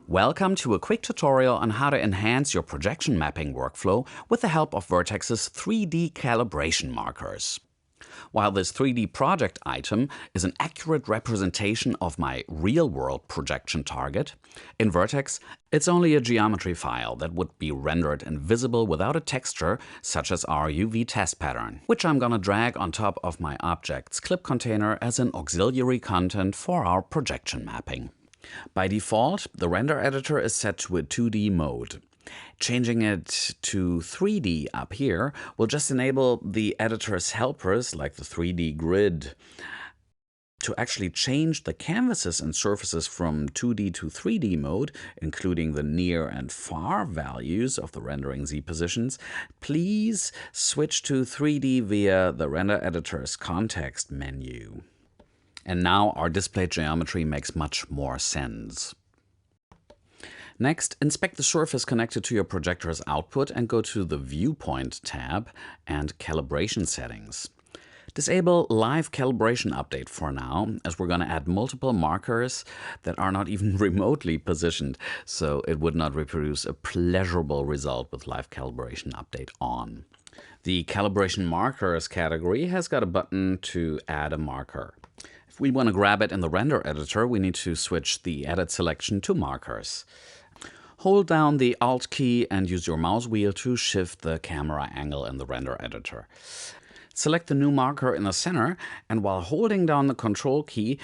Welcome to a quick tutorial on how to enhance your projection mapping workflow with the help of Vertex's 3D calibration markers. While this 3D project item is an accurate representation of my real-world projection target, in Vertex it's only a geometry file that would be rendered and visible without a texture such as our UV test pattern, which I'm gonna drag on top of my object's clip container as an auxiliary content for our projection mapping. By default, the render editor is set to a 2D mode. Changing it to 3D up here will just enable the editor's helpers, like the 3D grid, to actually change the canvases and surfaces from 2D to 3D mode, including the near and far values of the rendering Z positions. Please switch to 3D via the render editor's context menu. And now our display geometry makes much more sense. Next, inspect the surface connected to your projector's output and go to the Viewpoint tab and Calibration settings. Disable Live Calibration Update for now, as we're going to add multiple markers that are not even remotely positioned, so it would not reproduce a pleasurable result with Live Calibration Update on. The Calibration Markers category has got a button to add a marker. If we want to grab it in the render editor, we need to switch the edit selection to markers. Hold down the Alt key and use your mouse wheel to shift the camera angle in the render editor. Select the new marker in the center, and while holding down the Control key,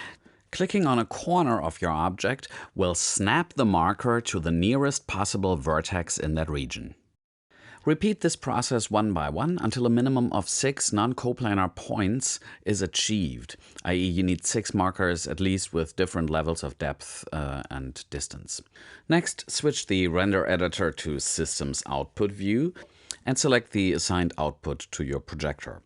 clicking on a corner of your object will snap the marker to the nearest possible vertex in that region. Repeat this process one by one until a minimum of 6 non-coplanar points is achieved, i.e. you need 6 markers at least with different levels of depth and distance. Next, switch the render editor to Systems Output View and select the assigned output to your projector.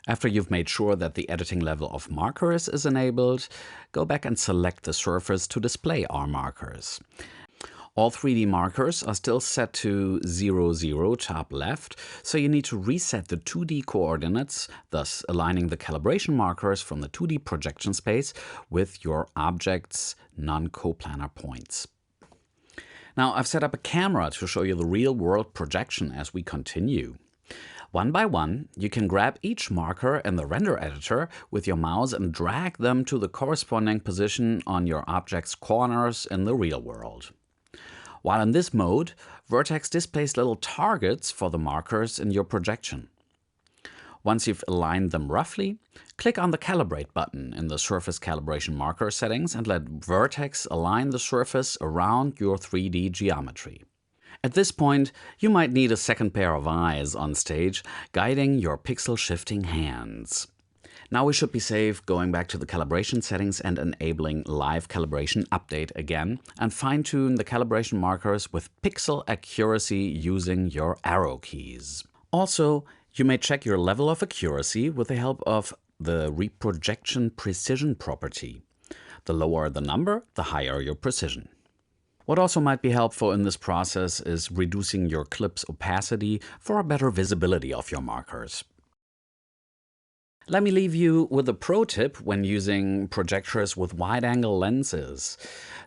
After you've made sure that the editing level of markers is enabled, go back and select the surface to display our markers. All 3D markers are still set to 0, 0 top left, so you need to reset the 2D coordinates, thus aligning the calibration markers from the 2D projection space with your object's non-coplanar points. Now I've set up a camera to show you the real-world projection as we continue. One by one, you can grab each marker in the render editor with your mouse and drag them to the corresponding position on your object's corners in the real world. While in this mode, Vertex displays little targets for the markers in your projection. Once you've aligned them roughly, click on the Calibrate button in the Surface Calibration Marker settings and let Vertex align the surface around your 3D geometry. At this point, you might need a second pair of eyes on stage, guiding your pixel-shifting hands. Now we should be safe going back to the calibration settings and enabling Live Calibration Update again, and fine-tune the calibration markers with pixel accuracy using your arrow keys. Also, you may check your level of accuracy with the help of the Reprojection Precision property. The lower the number, the higher your precision. What also might be helpful in this process is reducing your clip's opacity for a better visibility of your markers. Let me leave you with a pro tip when using projectors with wide-angle lenses.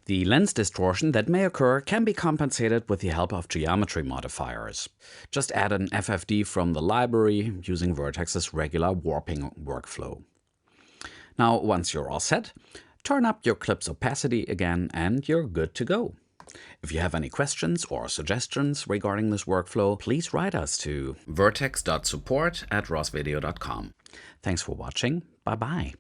The lens distortion that may occur can be compensated with the help of geometry modifiers. Just add an FFD from the library using Vertex's regular warping workflow. Now, once you're all set, turn up your clip's opacity again and you're good to go. If you have any questions or suggestions regarding this workflow, please write us to vertex.support@rosvideo.com. Thanks for watching. Bye-bye.